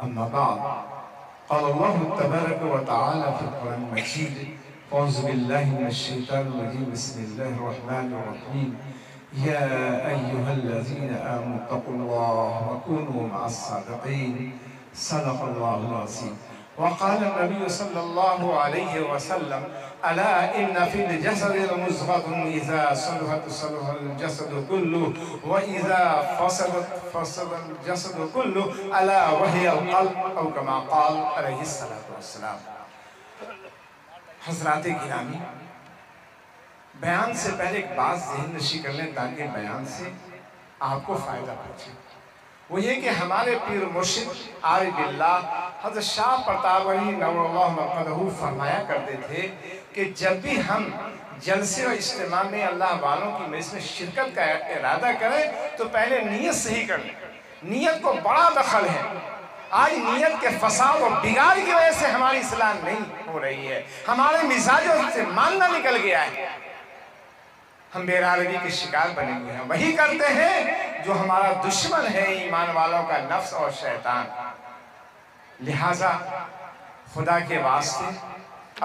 أما بعد قال الله تبارك وتعالى في القرآن المجيد أعوذ بالله من الشيطان الرجيم بسم الله الرحمن الرحيم يا أيها الذين آمنوا اتقوا الله وكونوا مع الصادقين صدق الله العظيم وقال النبي صلى الله عليه وسلم ألا إن في الجسد مضغة إذا صلحت صلح الجسد كله وإذا فسد الجسد كله ألا وهي القلب أو كما قال عليه الصلاة والسلام۔ حضرات گرامی، بیان سے پہلے ایک بات ذہن نشی کر لیں تاکہ بیان سے آپ کو فائدہ پہنچے۔ وہ یہ کہ ہمارے پیر مرشد عارف اللہ حضرت شاہ پرتاب علی نور اللہ مرقدہ فرمایا کرتے تھے کہ جب بھی ہم جلسے و اجتماع میں اللہ والوں کی مجلس میں شرکت کا ارادہ کریں تو پہلے نیت صحیح کر لیں۔ نیت کو بڑا دخل ہے۔ آج نیت کے فساد اور بگاڑ کی وجہ سے ہماری اصلاح نہیں ہو رہی ہے، ہمارے مزاجوں سے ماننا نکل گیا ہے، ہم بےرحمگی کے شکار بنے ہوئے ہیں، وہی کرتے ہیں جو ہمارا دشمن ہے ایمان والوں کا نفس اور شیطان۔ لہٰذا خدا کے واسطے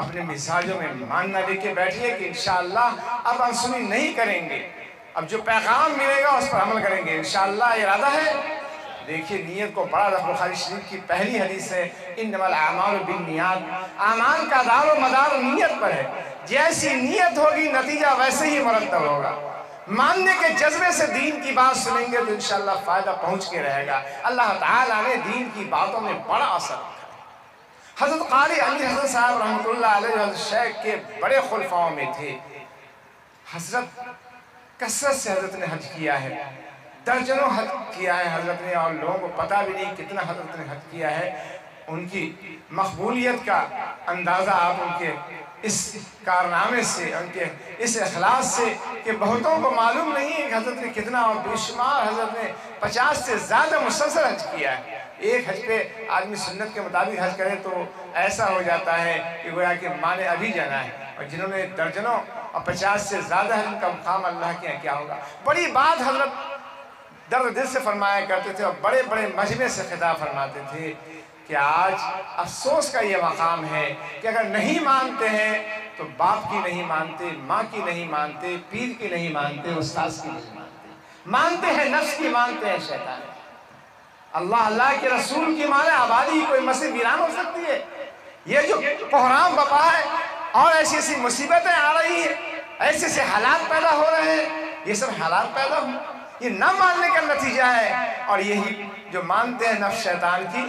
اپنے مزاجوں میں ماننا لے کے بیٹھیے کہ انشاءاللہ اب انسنی نہیں کریں گے، اب جو پیغام ملے گا اس پر عمل کریں گے انشاءاللہ، ارادہ ہے۔ دیکھیے نیت کو بڑا رکھ، بخاری شریف کی پہلی حدیث ہے انما الاعمال بالنیات، اعمال کا دار و مدار نیت پر ہے، جیسی نیت ہوگی نتیجہ ویسے ہی مرتب ہوگا۔ ماننے کے جذبے سے دین کی بات سنیں گے تو انشاءاللہ فائدہ پہنچ کے رہے گا۔ اللہ تعالیٰ نے دین کی باتوں میں بڑا اثر رکھا۔ حضرت قاری علی حسن صاحب رحمۃ اللہ علیہ حضرت شیخ کے بڑے خلفاؤں میں تھے۔ حضرت کثرت سے حضرت نے حج کیا ہے، درجنوں حج کیا ہے حضرت نے، اور لوگوں کو پتہ بھی نہیں کتنا حضرت نے حج کیا ہے۔ ان کی مقبولیت کا اندازہ آپ ان کے اس کارنامے سے، ان کے اس اخلاص سے کہ بہتوں کو معلوم نہیں ہے کہ حضرت نے کتنا، اور بے شمار حضرت نے 50 سے زیادہ مسلسل حج کیا ہے۔ ایک حج پہ آدمی سنت کے مطابق حج کرے تو ایسا ہو جاتا ہے کہ گویا کہ ماں نے ابھی جانا ہے، اور جنہوں نے درجنوں اور 50 سے زیادہ حج کا مقام اللہ کے یہاں کیا ہوگا۔ بڑی بات حضرت درد دل سے فرمایا کرتے تھے اور بڑے بڑے مجمع سے خطاب فرماتے تھے کہ آج افسوس کا یہ مقام ہے کہ اگر نہیں مانتے ہیں تو باپ کی نہیں مانتے، ماں کی نہیں مانتے، پیر کی نہیں مانتے، استاذ کی نہیں مانتے، مانتے ہیں نفس کی، مانتے ہیں شیطان۔ اللہ کے رسول کی مانے آبادی کوئی مسجد ویران ہو سکتی ہے؟ یہ جو کوہرام بپا ہے اور ایسی ایسی مصیبتیں آ رہی ہیں، ایسے ایسے حالات پیدا ہو رہے ہیں، یہ سب حالات پیدا ہوں، یہ نہ ماننے کا نتیجہ ہے، اور یہی جو مانتے ہیں نفس شیطان کی،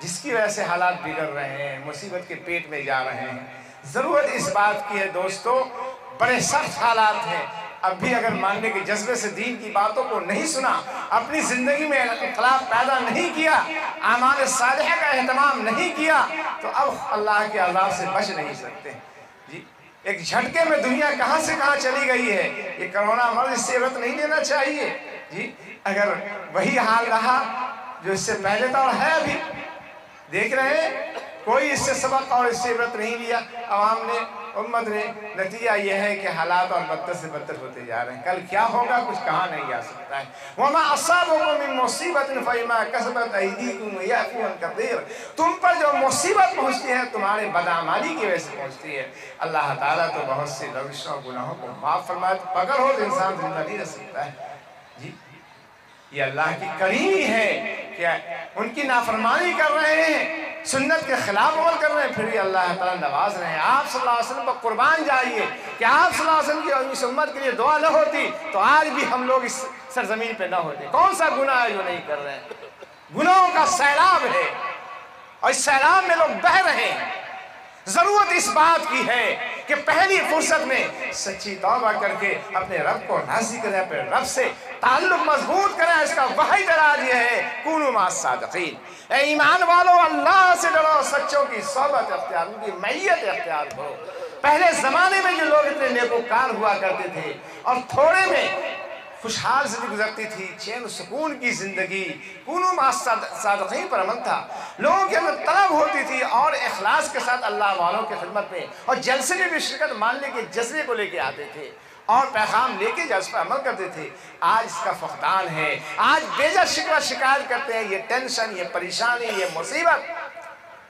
جس کی وجہ سے حالات بگڑ رہے ہیں، مصیبت کے پیٹ میں جا رہے ہیں۔ ضرورت اس بات کی ہے دوستو، بڑے سخت حالات ہیں، اب بھی اگر ماننے کے جذبے سے دین کی باتوں کو نہیں سنا، اپنی زندگی میں انقلاب پیدا نہیں کیا، اعمال صالحہ کا اہتمام نہیں کیا، تو اب اللہ کے عذاب سے بچ نہیں سکتے۔ جی ایک جھٹکے میں دنیا کہاں سے کہاں چلی گئی ہے، یہ کرونا مرض، اس سے عبرت نہیں لینا چاہیے۔ جی اگر وہی حال رہا جو اس سے پہلے تھا اور ہے ابھی، دیکھ رہے ہیں کوئی اس سے سبق اور اس سے عبرت نہیں لیا عوام نے، امت نے، نتیجہ یہ ہے کہ حالات اور بدتر سے بدتر ہوتے جا رہے ہیں۔ کل کیا ہوگا کچھ کہا نہیں جا سکتا ہے۔ وَمَا أَصَابَكُم مِّن مُّصِيبَةٍ فَبِمَا كَسَبَتْ أَيْدِيكُمْ وَيَعْفُو عَن كَثِيرٍ، تم پر جو مصیبت پہنچتی ہے تمہارے بدعمالی کی وجہ سے پہنچتی ہے۔ اللہ تعالیٰ تو بہت سے روشوں اور گناہوں کو معاف فرمائے، اگر ہو تو انسان زندہ نہیں رہ سکتا ہے۔ جی یہ اللہ کی کریمی ہے کہ ان کی نافرمانی کر رہے ہیں، سنت کے خلاف عمل کر رہے ہیں، پھر بھی اللہ تعالیٰ نواز رہے ہیں۔ آپ صلی اللہ علیہ وسلم پر قربان جائیے کہ آپ صلی اللہ علیہ وسلم کی اور اس امت کے لیے دعا نہ ہوتی تو آج بھی ہم لوگ اس سرزمین پہ نہ ہوتے۔ کون سا گناہ ہے جو نہیں کر رہے ہیں؟ گناہوں کا سیلاب ہے اور اس سیلاب میں لوگ بہہ رہے ہیں۔ ضرورت اس بات کی ہے کہ پہلی فرصت میں سچی توبہ کر کے اپنے رب کو راضی کریں، اپنے رب سے تعلق مضبوط کریں۔ اس کا واحد علاج یہ ہے کونوا مع الصادقین، اے ایمان والو اللہ سے ڈرو، سچوں کی صحبت اختیار، ان کی معیت اختیار کرو۔ پہلے زمانے میں جو لوگ اتنے نیکوکار ہوا کرتے تھے اور تھوڑے میں خوشحال زندگی گزرتی تھی، چین و سکون کی زندگی، کونوا مع الصادقین پر عمل تھا، لوگوں کے اندر طلب ہوتی تھی اور اخلاص کے ساتھ اللہ والوں کی خدمت میں اور جلسے میں بھی شرکت ماننے کے جذبے کو لے کے آتے تھے، اور پیغام لے کے جو اس پر عمل کرتے تھے، آج اس کا فقدان ہے۔ آج بیجا شکوہ شکایت کرتے ہیں، یہ ٹینشن، یہ پریشانی، یہ مصیبت،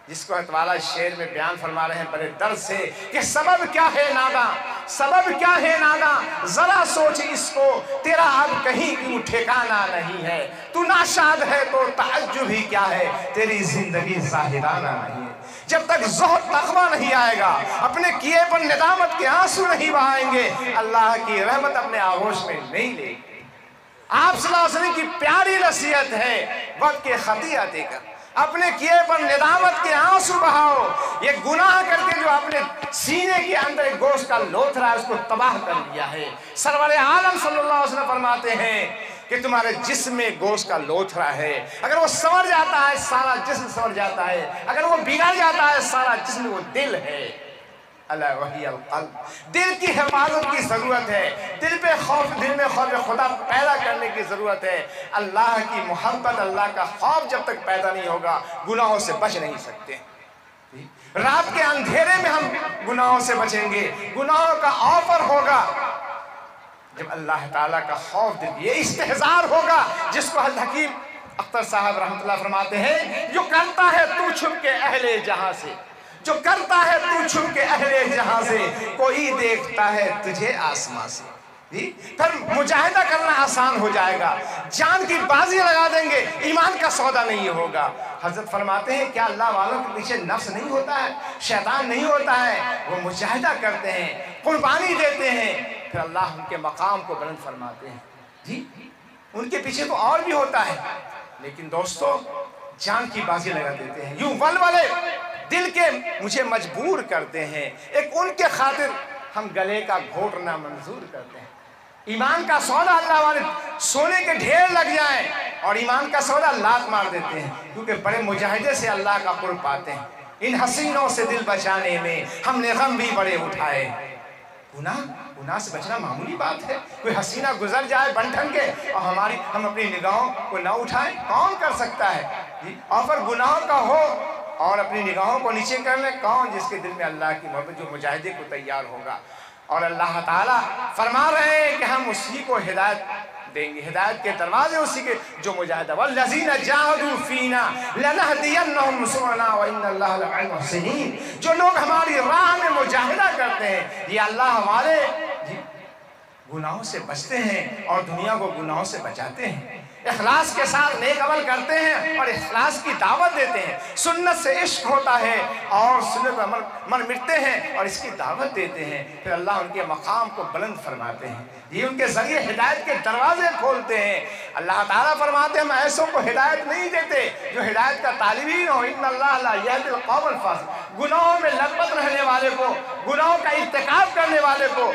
جس کو اللہ تعالیٰ شعر میں بیان فرما رہے ہیں بڑے درد سے کہ سبب کیا ہے ناداں، سبب کیا ہے ناداں، ذرا سوچ اس کو، تیرا اب کہیں کیوں ٹھکانہ نہیں ہے، تو ناشاد ہے تو تعجب ہی کیا ہے، تیری زندگی زاہدانہ نہیں ہے۔ جب تک زہد تقویٰ نہیں آئے گا، اپنے کیے پر ندامت کے آنسو نہیں بہائیں گے، اللہ کی رحمت اپنے آغوش میں نہیں لے گی۔ آپ صلی اللہ علیہ وسلم کی پیاری نصیحت ہے، وقت کے خطیہ دے کر اپنے کیے پر ندامت کے آنسو بہاؤ۔ یہ گناہ کر کے جو اپنے سینے کے اندر ایک گوشت کا لوتھڑا اس کو تباہ کر لیا ہے۔ سرور عالم صلی اللہ علیہ وسلم فرماتے ہیں کہ تمہارے جسم میں گوشت کا لوتھڑا ہے، اگر وہ سنور جاتا ہے سارا جسم سنور جاتا ہے، اگر وہ بگڑ جاتا ہے سارا جسم، وہ دل ہے۔ اللہ وحی القلب، دل کی حفاظت کی ضرورت ہے، دل میں خوف خدا پیدا کرنے کی ضرورت ہے۔ اللہ کی محبت، اللہ کا خوف جب تک پیدا نہیں ہوگا، گناہوں سے بچ نہیں سکتے۔ رات کے اندھیرے میں ہم گناہوں سے بچیں گے، گناہوں کا آفر ہوگا جب اللہ تعالیٰ کا خوف دل، یہ استحضار ہوگا جس کو حضرت حکیم اختر صاحب رحمۃ اللہ فرماتے ہیں، جو کرتا ہے تو چھپ کے اہل جہاں سے، جو کرتا ہے تو چھپ کے اہل جہاں سے، کوئی دیکھتا ہے تجھے آسمان سے۔ پھر مجاہدہ کرنا آسان ہو جائے گا، جان کی بازی لگا دیں گے، ایمان کا سودا نہیں ہوگا۔ حضرت فرماتے ہیں کیا اللہ والوں کے پیچھے نفس نہیں ہوتا ہے، شیطان نہیں ہوتا ہے؟ وہ مجاہدہ کرتے ہیں، قربانی دیتے ہیں، پھر اللہ ان کے مقام کو بلند فرماتے ہیں۔ جی ان کے پیچھے تو اور بھی ہوتا ہے، لیکن دوستو جان کی بازی لگا دیتے ہیں، یوں ولولے دل کے مجھے مجبور کرتے ہیں، ایک ان کے خاطر ہم گلے کا گھونٹنا منظور کرتے ہیں۔ ایمان کا سودا اللہ والے سونے کے ڈھیر لگ جائیں اور ایمان کا سودا لات مار دیتے ہیں، کیونکہ بڑے مجاہدے سے اللہ کا قرب پاتے ہیں۔ ان حسینوں سے دل بچانے میں ہم نے غم بھی بڑے اٹھائے۔ گناہ سے بچنا معمولی بات ہے، کوئی حسینہ گزر جائے بن ٹھن کے اور ہم اپنی نگاہوں کو نہ اٹھائیں، کون کر سکتا ہے؟ آفر گناہوں کا ہو اور اپنی نگاہوں کو نیچے کر لیں، کون جس کے دل میں اللہ کی محبت، جو مجاہدے کو تیار ہوگا۔ اور اللہ تعالیٰ فرما رہے ہیں کہ ہم اسی کو ہدایت دیں گے، ہدایت کے دروازے اسی کے جو مجاہدہ، وَالَّذِينَ جَاهَدُوا فِينَا لَنَهْدِيَنَّهُمْ سُبُلَنَا وَإِنَّ اللَّهَ لَمَعَ الْمُحْسِنِينَ، جو لوگ ہماری راہ میں مجاہدہ کرتے ہیں، یہ اللہ ہمارے گناہوں سے بچتے ہیں اور دنیا کو گناہوں سے بچاتے ہیں، اخلاص کے ساتھ نیک عمل کرتے ہیں اور اخلاص کی دعوت دیتے ہیں۔ سنت سے عشق ہوتا ہے اور سنت عمل من مٹتے ہیں اور اس کی دعوت دیتے ہیں، پھر اللہ ان کے مقام کو بلند فرماتے ہیں، یہ ان کے ذریعے ہدایت کے دروازے کھولتے ہیں۔ اللہ تعالیٰ فرماتے ہیں ہم ایسوں کو ہدایت نہیں دیتے جو ہدایت کا طالبین ہو، ان اللہ لا یہدی القوم الفاسقین، گناہوں میں لگپت رہنے والے کو، گناہوں کا ارتکاب کرنے والے کو،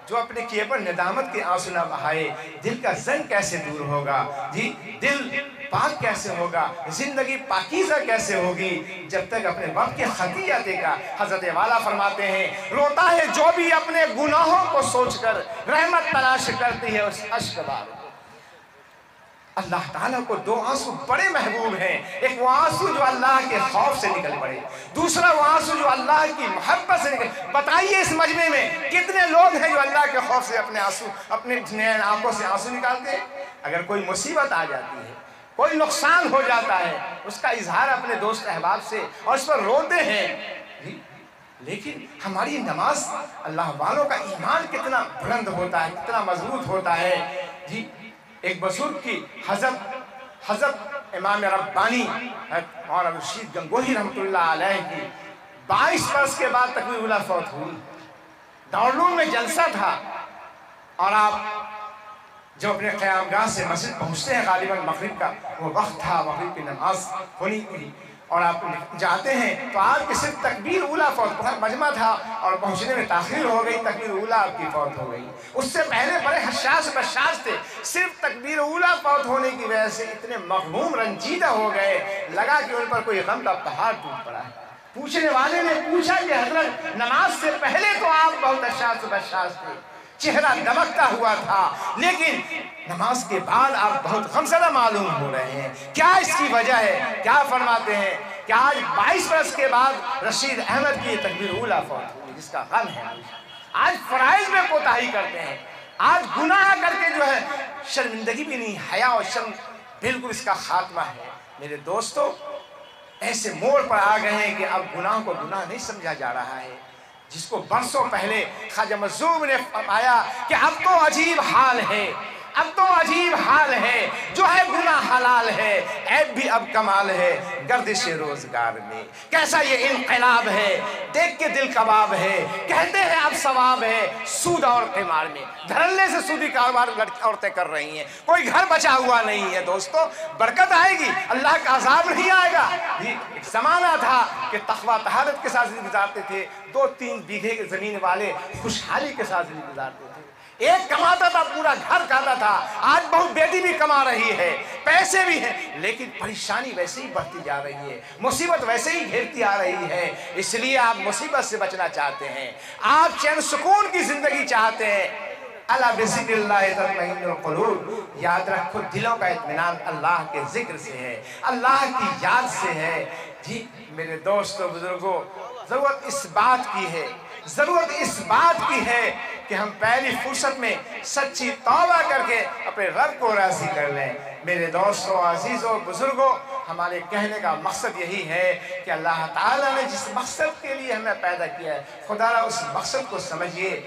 جو اپنے کیے پر ندامت کے آنسو نہ بہائے، دل کا زنگ کیسے دور ہوگا؟ جی دل پاک کیسے ہوگا؟ زندگی پاکیزہ کیسے ہوگی جب تک اپنے وقت کے خطیہ دیکھا؟ حضرت والا فرماتے ہیں روتا ہے جو بھی اپنے گناہوں کو سوچ کر، رحمت تلاش کرتی ہے اس اشک بار کو۔ اللہ تعالیٰ کو دو آنسو بڑے محبوب ہیں، ایک وہ آنسو جو اللہ کے خوف سے نکل پڑے، دوسرا وہ آنسو جو اللہ کی محبت سے نکل۔ بتائیے اس مجمع میں کتنے لوگ ہیں جو اللہ کے خوف سے اپنے آنکھوں سے آنسو نکالتے ہیں؟ اگر کوئی مصیبت آ جاتی ہے، کوئی نقصان ہو جاتا ہے، اس کا اظہار اپنے دوست احباب سے اور اس پر روتے ہیں، لیکن ہماری نماز، اللہ والوں کا ایمان کتنا بلند ہوتا ہے، کتنا مضبوط ہوتا ہے۔ جی ایک بزرگ کی حضرت امام ربانی مولانا رشید گنگوہی رحمۃ اللہ علیہ کی 22 برس کے بعد تکبیر اولیٰ فوت ہوئی۔ دارالعلوم میں جلسہ تھا اور آپ جب اپنے قیام گاہ سے مسجد پہنچتے ہیں، غالباً مغرب کا وہ وقت تھا، مغرب کی نماز ہونی تھی، اور آپ جاتے ہیں تو آپ کی صرف تکبیر اولیٰ فوت، بہت مجمع تھا اور پہنچنے میں تاخیر ہو گئی، تکبیر اولیٰ آپ کی فوت ہو گئی۔ اس سے پہلے بڑے حساس بشاش تھے، صرف تکبیر اولیٰ فوت ہونے کی وجہ سے اتنے مغموم رنجیدہ ہو گئے، لگا کہ ان پر کوئی غم کا پہاڑ ٹوٹ پڑا ہے۔ پوچھنے والے نے پوچھا کہ حضرت نماز سے پہلے تو آپ بہت حساس بشاش تھے، چہرہ دمکتا ہوا تھا، لیکن نماز کے بعد آپ بہت غمزدہ معلوم ہو رہے ہیں، کیا اس کی وجہ ہے؟ کیا فرماتے ہیں کہ آج 22 برس کے بعد رشید احمد کی تکبیر اولیٰ فوت ہوئی، جس کا غم ہے۔ آج فرائض میں کوتاہی کرتے ہیں، آج گناہ کر کے جو ہے شرمندگی بھی نہیں، حیا اور شرم بالکل اس کا خاتمہ ہے۔ میرے دوستو ایسے موڑ پر آ گئے ہیں کہ اب گناہ کو گناہ نہیں سمجھا جا رہا ہے، جس کو برسوں پہلے خواجہ مظلوم نے فرمایا کہ اب تو عجیب حال ہے، اب تو عجیب حال ہے، جو ہے گناہ حلال ہے، عیب بھی اب کمال ہے، گردش روزگار میں کیسا یہ انقلاب ہے، دیکھ کے دل کباب ہے، کہتے ہیں اب ثواب ہے، سود اور قمار میں دھڑلے سے سودی کاروبار عورتیں کر رہی ہیں، کوئی گھر بچا ہوا نہیں ہے۔ دوستو برکت آئے گی، اللہ کا عذاب نہیں آئے گا۔ ایک زمانہ تھا کہ تقوی طہارت کے ساتھ زندگی گزارتے تھے، 2-3 بیگھے کی زمین والے خوشحالی کے ساتھ زندگی گزارتے تھے، ایک کماتا تھا پورا گھر کھاتا تھا۔ آج بہو بیٹی بھی کما رہی ہے، پیسے بھی ہیں، لیکن پریشانی ویسے ہی بڑھتی جا رہی ہے، مصیبت ویسے ہی گھیرتی آ رہی ہے۔ اس لیے آپ مصیبت سے بچنا چاہتے ہیں، آپ چین سکون کی زندگی چاہتے ہیں، الا بذکر اللہ تطمئن القلوب، یاد رکھو دلوں کا اطمینان اللہ کے ذکر سے ہے، اللہ کی یاد سے ہے۔ جی میرے دوستو بزرگوں، ضرورت اس بات کی ہے، ضرورت اس بات کی ہے کہ ہم پہلی فرصت میں سچی توبہ کر کے اپنے رب کو راضی کر لیں۔ میرے دوستوں، عزیزوں، بزرگوں، ہمارے کہنے کا مقصد یہی ہے کہ اللہ تعالیٰ نے جس مقصد کے لیے ہمیں پیدا کیا ہے، خدا را اس مقصد کو سمجھیے،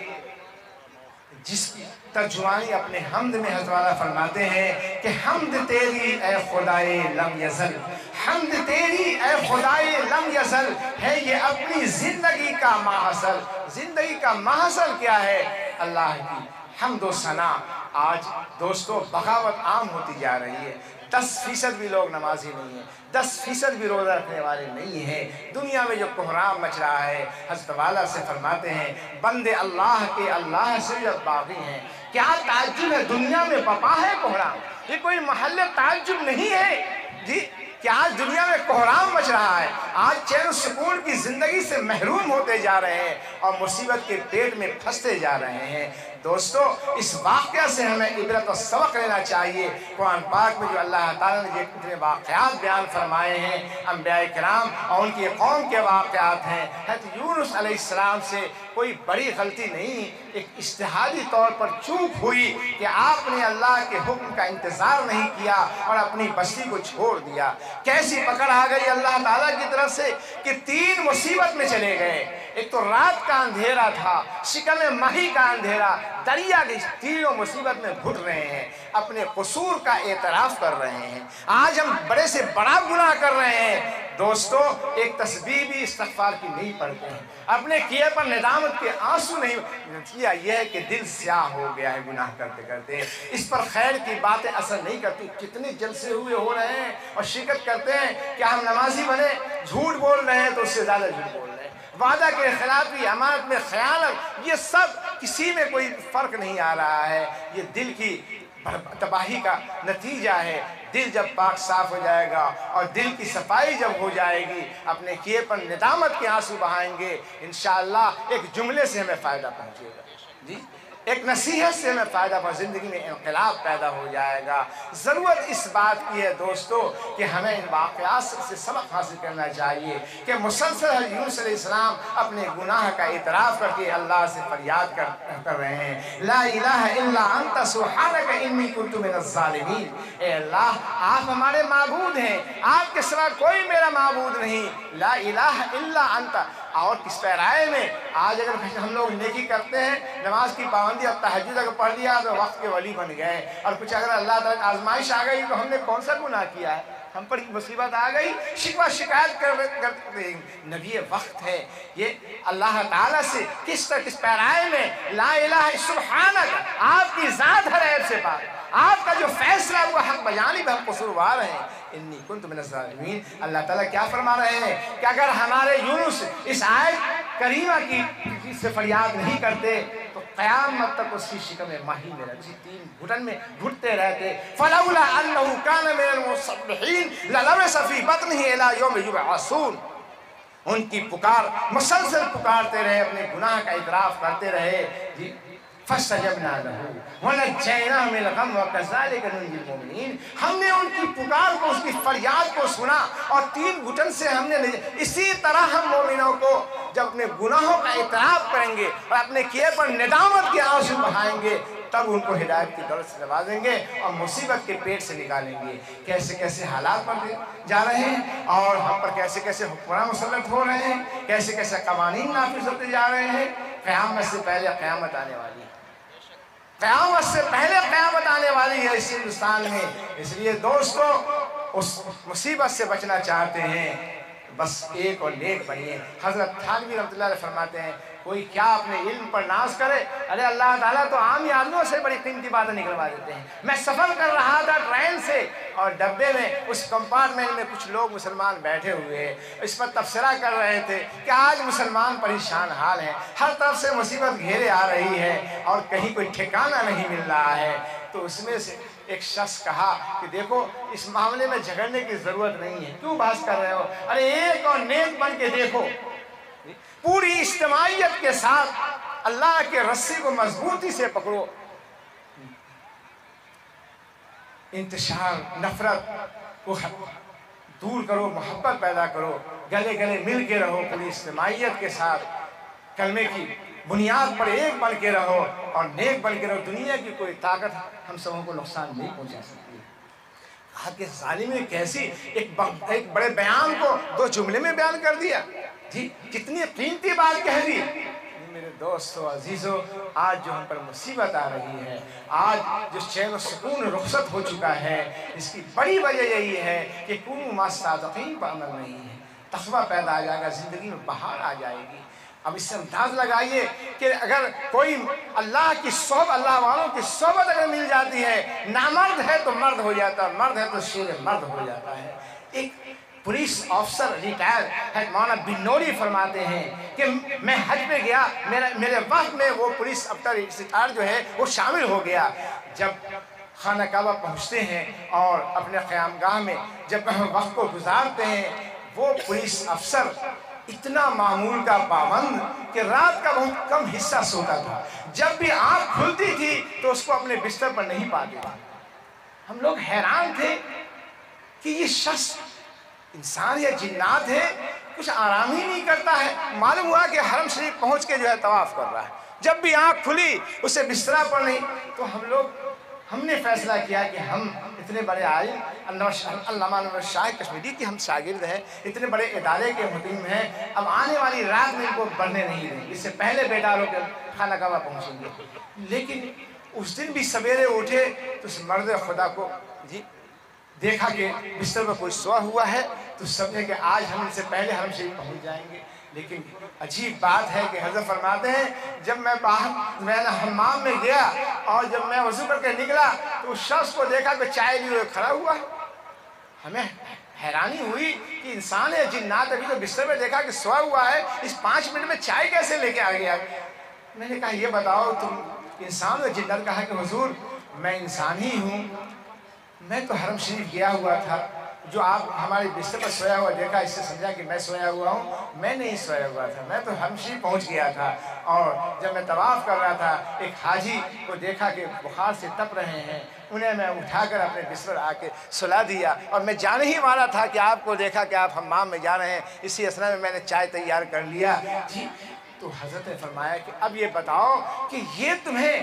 جس کی ترجمانی اپنے حمد میں حضرت والا فرماتے ہیں کہ حمد تیری اے خدائے لم یزل، حمد تیری اے خدائے لم یزل ہے یہ اپنی زندگی کا ماحصل۔ زندگی کا ماحصل کیا ہے؟ اللہ کی حمد و ثنا۔ آج دوستو بغاوت عام ہوتی جا رہی ہے، 10% بھی لوگ نمازی نہیں ہیں، 10% بھی روزہ رکھنے والے نہیں ہیں۔ دنیا میں جو کوہرام مچ رہا ہے، حضرت والا سے فرماتے ہیں بندے اللہ کے اللہ سے جب باغی ہیں، کیا تعجب ہے دنیا میں بپا ہے کوہرام، یہ کوئی محل تعجب نہیں ہے جی کہ آج دنیا میں کوہرام مچ رہا ہے، آج چین و سکون کی زندگی سے محروم ہوتے جا رہے ہیں اور مصیبت کے پیٹ میں پھنستے جا رہے ہیں۔ دوستو اس واقعہ سے ہمیں عبرت و سبق لینا چاہیے۔ قرآن پاک میں جو اللہ تعالیٰ نے یہ کتنے واقعات بیان فرمائے ہیں، انبیاء کرام اور ان کی قوم کے واقعات ہیں۔ حضرت یونس علیہ السلام سے کوئی بڑی غلطی نہیں، ایک اجتہادی طور پر چوک ہوئی کہ آپ نے اللہ کے حکم کا انتظار نہیں کیا اور اپنی بستی کو چھوڑ دیا۔ کیسی پکڑ آ گئی اللہ تعالیٰ کی طرف سے کہ 3 مصیبت میں چلے گئے۔ ایک تو رات کا اندھیرا تھا، شکم ماہی کا اندھیرا، دریا کی تینوں مصیبت میں گھٹ رہے ہیں، اپنے قصور کا اعتراف کر رہے ہیں۔ آج ہم بڑے سے بڑا گناہ کر رہے ہیں، دوستو ایک تسبیح بھی استغفار کی نہیں پڑھتے ہیں، اپنے کیے پر ندامت کے آنسو نہیں۔ نتیجہ یہ ہے کہ دل سیاہ ہو گیا ہے گناہ کرتے کرتے، اس پر خیر کی باتیں اثر نہیں کرتی۔ کتنے جلسے ہوئے ہو رہے ہیں اور شرکت کرتے ہیں کہ ہم نمازی بنے، جھوٹ بول رہے ہیں تو اس سے زیادہ جھوٹ بول رہے ہیں، وعدہ کے خلافی، امانت میں خیانت، یہ سب کسی میں کوئی فرق نہیں آ رہا ہے۔ یہ دل کی تباہی کا نتیجہ ہے۔ دل جب پاک صاف ہو جائے گا اور دل کی صفائی جب ہو جائے گی، اپنے کیے پر ندامت کے آنسو بہائیں گے، انشاءاللہ ایک جملے سے ہمیں فائدہ پہنچے گا جی، ایک نصیحت سے ہمیں فائدہ پہنچ، زندگی میں انقلاب پیدا ہو جائے گا۔ ضرورت اس بات کی ہے دوستو کہ ہمیں ان واقعات سے سبق حاصل کرنا چاہیے کہ مسلسل یونس علیہ السلام اپنے گناہ کا اعتراف کر کے اللہ سے فریاد کر رہے ہیں، لا الہ الا انت سبحانک انی کنت من الظالمین۔ اے اللہ آپ ہمارے معبود ہیں، آپ کے سوا کوئی میرا معبود نہیں، لا الہ الا انت۔ اور کس پیرائے میں آج اگر ہم لوگ نیکی کرتے ہیں، نماز کی پابندی اور تہجد اگر پڑھ لیا تو وقت کے ولی بن گئے، اور کچھ اگر اللہ تعالیٰ آزمائش آ گئی تو ہم نے کون سا گناہ کیا ہے، ہم پر مصیبت آ گئی، شکوہ شکایت کرتے نبی وقت ہے یہ اللہ تعالیٰ سے کس پیرائے میں لا الہ سبحانک، آپ کی ذات ہر عیب سے پاک، آپ کا جو فیصلہ ہوا حق بجانب ہم قصوروار ہیں، انی کنت من الظالمین۔ اللہ تعالیٰ کیا فرما رہے ہیں کہ اگر ہمارے یونس اس آیت کریمہ کی سے فریاد نہیں کرتے تو قیامت تک اس کی شکم ماہی میں رہتی، 3 گھٹن میں گھٹتے رہتے۔ فلولا انہ کان من المسبحین للبث فی بطنہ الی یوم یبعثون۔ ان کی پکار مسلسل پکارتے رہے، اپنے گناہ کا اعتراف کرتے رہے جی۔ فاستجبنا له ونجيناه من الغم وكذلك ننجي المؤمنین. ہم نے ان کی پکار کو، اس کی فریاد کو سنا اور 3 گھٹن سے ہم نے اسی طرح ہم مومنوں کو جب اپنے گناہوں کا اعتراف کریں گے اور اپنے کیے پر ندامت کے آنسو بہائیں گے تب ان کو ہدایت کی دولت سے نوازیں گے اور مصیبت کے پیٹ سے نکالیں گے. کیسے کیسے حالات پر جا رہے ہیں اور ہم پر کیسے کیسے حکمراں مسلط ہو رہے ہیں، کیسے کیسے قوانین نافذ ہوتے جا رہے ہیں. قیامت سے پہلے قیامت آنے والی ہے، قیامت سے پہلے قیامت آنے والی ہے اس ہندوستان میں. اس لیے دوستو اس مصیبت سے بچنا چاہتے ہیں بس ایک اور نیک بنیے. حضرت تھانوی رحمۃ اللہ علیہ فرماتے ہیں کوئی کیا اپنے علم پر ناز کرے، ارے اللہ تعالیٰ تو عام آدمیوں سے بڑی قیمتی باتیں نکلوا دیتے ہیں. میں سفر کر رہا تھا ٹرین سے اور ڈبے میں اس کمپارٹمنٹ میں کچھ لوگ مسلمان بیٹھے ہوئے ہیں، اس پر تبصرہ کر رہے تھے کہ آج مسلمان پریشان حال ہیں، ہر طرف سے مصیبت گھیرے آ رہی ہے اور کہیں کوئی ٹھکانہ نہیں مل رہا ہے. تو اس میں سے ایک شخص کہا کہ دیکھو اس معاملے میں جھگڑنے کی ضرورت نہیں ہے، کیوں بحث کر رہے ہو، ارے ایک اور نیک بن کے دیکھو، پوری اجتماعیت کے ساتھ اللہ کے رسی کو مضبوطی سے پکڑو، انتشار نفرت کو دور کرو، محبت پیدا کرو، گلے گلے مل کے رہو، پوری اجتماعیت کے ساتھ کلمے کی بنیاد پر ایک بن کے رہو اور نیک بن کے رہو. دنیا کی کوئی طاقت ہم سبوں کو نقصان نہیں پہنچا سکتی. کہا کہ ظالم نے کیسی ایک بڑے بیان کو 2 جملے میں بیان کر دیا. جی کتنی قیمتی بات کہہ دی. میرے دوستو عزیزو، آج جو ہم پر مصیبت آ رہی ہے، آج جو چین و سکون رخصت ہو چکا ہے، اس کی بڑی وجہ یہی ہے کہ کونوا مع الصادقین پر عمل نہیں ہے. تقویٰ پیدا آ جائے گا، زندگی میں بہار آ جائے گی. اب اس سے انداز لگائیے کہ اگر کوئی اللہ کی صحبت، اللہ والوں کی صحبت اگر مل جاتی ہے، نامرد ہے تو مرد ہو جاتا ہے، مرد ہے تو شیر مرد ہو جاتا ہے. ایک پولیس آفسر ریٹائر ہے مولانا بنوری فرماتے ہیں کہ میں حج پہ گیا، میرے وقت میں وہ پولیس افسر ریٹائر جو ہے وہ شامل ہو گیا. جب خانہ کعبہ پہنچتے ہیں اور اپنے قیام گاہ میں جب وقت کو گزارتے ہیں، وہ پولیس افسر اتنا معمول کا پابند کہ رات کا بہت کم حصہ سوتا تھا. جب بھی آنکھ کھلتی تھی تو اس کو اپنے بستر پر نہیں پاتے تھے. ہم لوگ حیران تھے کہ یہ شخص انسان یا جنات ہے، کچھ آرام ہی نہیں کرتا ہے. معلوم ہوا کہ حرم شریف پہنچ کے جو ہے طواف کر رہا ہے. جب بھی آنکھ کھلی اسے بستر پر نہیں. تو ہم نے فیصلہ کیا کہ ہم اتنے بڑے عالم علامہ انور شاہ کشمیری کی ہم شاگرد ہیں، اتنے بڑے ادارے کے مقیم ہیں، اب آنے والی رات میں ان کو بڑھنے نہیں دیں، اس سے پہلے بیدار ہو کے خانہ کعبہ پہنچیں گے. لیکن اس دن بھی سویرے اٹھے تو اس مرد خدا کو دیکھا کہ بستر پر کوئی سوا ہوا ہے تو سمجھے کہ آج ہم ان سے پہلے حرم شریف پہنچ جائیں گے. لیکن عجیب بات ہے کہ حضرت فرماتے ہیں جب میں حمام میں گیا اور جب میں وضو کر کے نکلا تو اس شخص کو دیکھا کہ چائے لیے ہوئے کھڑا ہوا ہے. ہمیں حیرانی ہوئی کہ انسان ہے جنات، ابھی تو بستر میں دیکھا کہ سوا ہوا ہے، اس 5 منٹ میں چائے کیسے لے کے آ گیا. میں نے کہا یہ بتاؤ تم انسان ہو جنات؟ کہا کہ حضور میں انسان ہی ہوں، میں تو حرم شریف گیا ہوا تھا، جو آپ ہمارے بستر پر سویا ہوا دیکھا اس سے سمجھا کہ میں سویا ہوا ہوں. میں نہیں سویا ہوا تھا، میں تو حرم شریف پہنچ گیا تھا. اور جب میں طواف کر رہا تھا ایک حاجی کو دیکھا کہ بخار سے تپ رہے ہیں، انہیں میں اٹھا کر اپنے بستر آ کے سلا دیا اور میں جانے ہی والا تھا کہ آپ کو دیکھا کہ آپ حمام میں جا رہے ہیں، اسی اثنا میں نے چائے تیار کر لیا. جی تو حضرت نے فرمایا کہ اب یہ بتاؤ کہ یہ تمہیں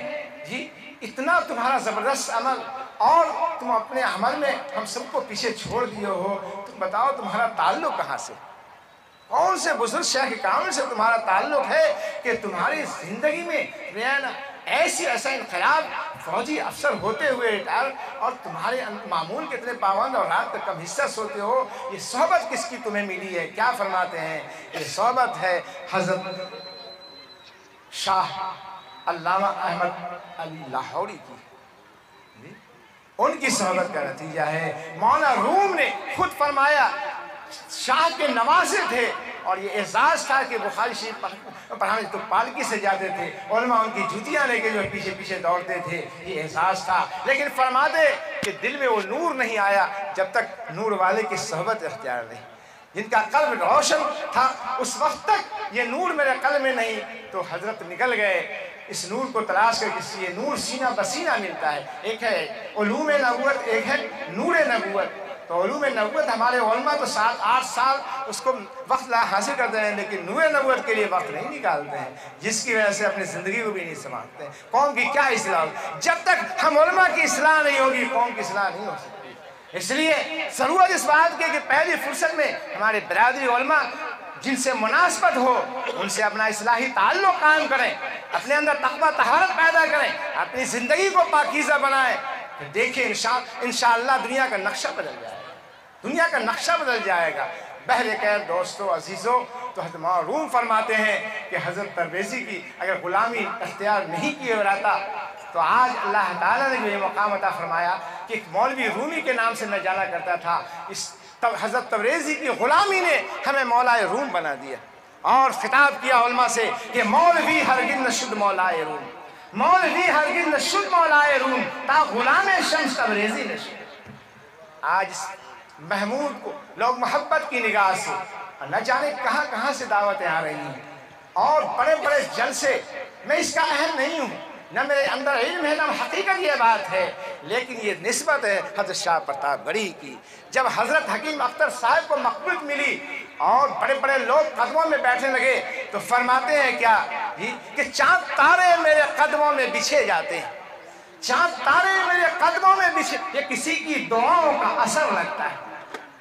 اتنا تمہارا زبردست عمل اور تم اپنے عمل میں ہم سب کو پیچھے چھوڑ دیے ہو، تم بتاؤ تمہارا تعلق کہاں سے، کون سے بزرگ شیخ کامل سے تمہارا تعلق ہے کہ تمہاری زندگی میں ایسا انقلاب فوجی افسر ہوتے ہوئے ریٹائر اور تمہارے معمول کے اتنے پابند اور رات کا کم حصہ سوتے ہو. یہ صحبت کس کی تمہیں ملی ہے؟ کیا فرماتے ہیں؟ یہ صحبت ہے حضرت شاہ علامہ احمد علی لاہوری کی. ان کی صحبت کا نتیجہ ہے. مولانا روم نے خود فرمایا شاہ کے نوازے تھے اور یہ اعزاز تھا کہ بخاری شریف پڑھانے تو پالکی سے جاتے تھے، علماء ان کی جوتیاں لے کے جو پیچھے پیچھے دوڑتے تھے، یہ اعزاز تھا. لیکن فرماتے کہ دل میں وہ نور نہیں آیا جب تک نور والے کی صحبت اختیار نہیں. جن کا قلب روشن تھا اس وقت تک یہ نور میرے قلب میں نہیں. تو حضرت نکل گئے اس نور کو تلاش کر کے یہ نور سینہ بسینہ ملتا ہے. ایک ہے علوم نبوت، ایک ہے نور نبوت. تو علوم نبوت ہمارے علماء تو 7-8 سال اس کو وقت حاصل کرتے ہیں، لیکن نور نبوت کے لیے وقت نہیں نکالتے ہیں، جس کی وجہ سے اپنی زندگی کو بھی نہیں سنبھالتے ہیں. قوم کی کیا اصلاح ہوگی جب تک ہم علماء کی اصلاح نہیں ہوگی؟ قوم کی اصلاح نہیں ہو سکتی. اس لیے ضرورت اس بات کی کہ پہلی فرصت میں ہمارے برادری علماء جن سے مناسبت ہو ان سے اپنا اصلاحی تعلق قائم کریں، اپنے اندر تقویٰ طہارت پیدا کریں، اپنی زندگی کو پاکیزہ بنائیں. دیکھیں انشاءاللہ دنیا کا نقشہ بدل جائے گا، دنیا کا نقشہ بدل جائے گا. بہرکیف دوستو عزیزو، تو حضرت روم فرماتے ہیں کہ حضرت تبریزی کی اگر غلامی اختیار نہیں کیے رہتا تو آج اللہ تعالیٰ نے جو یہ مقام عطا فرمایا کہ ایک مولوی رومی کے نام سے میں جانا کرتا تھا، اس حضرت تبریزی کی غلامی نے ہمیں مولائے روم بنا دیا. اور خطاب کیا علماء سے کہ مولوی ہرگز نہ شد مولائے روم، مولوی ہرگز نہ شد مولائے روم تا غلام شمس تبریزی نہ شد. آج محمود کو لوگ محبت کی نگاہ سے نہ جانے کہاں کہاں سے دعوتیں آ رہی ہیں اور بڑے بڑے جلسے. میں اس کا اہل نہیں ہوں، نہ میرے اندر علم ہے نہ حقیقت یہ بات ہے، لیکن یہ نسبت ہے حضرت شاہ پرتاپ گڑھی کی. جب حضرت حکیم اختر صاحب کو مقبولیت ملی اور بڑے بڑے لوگ قدموں میں بیٹھنے لگے تو فرماتے ہیں کیا کہ چاند تارے میرے قدموں میں بچھے جاتے ہیں، چاند تارے میرے قدموں میں بچھے. یہ کسی کی دعاؤں کا اثر لگتا ہے،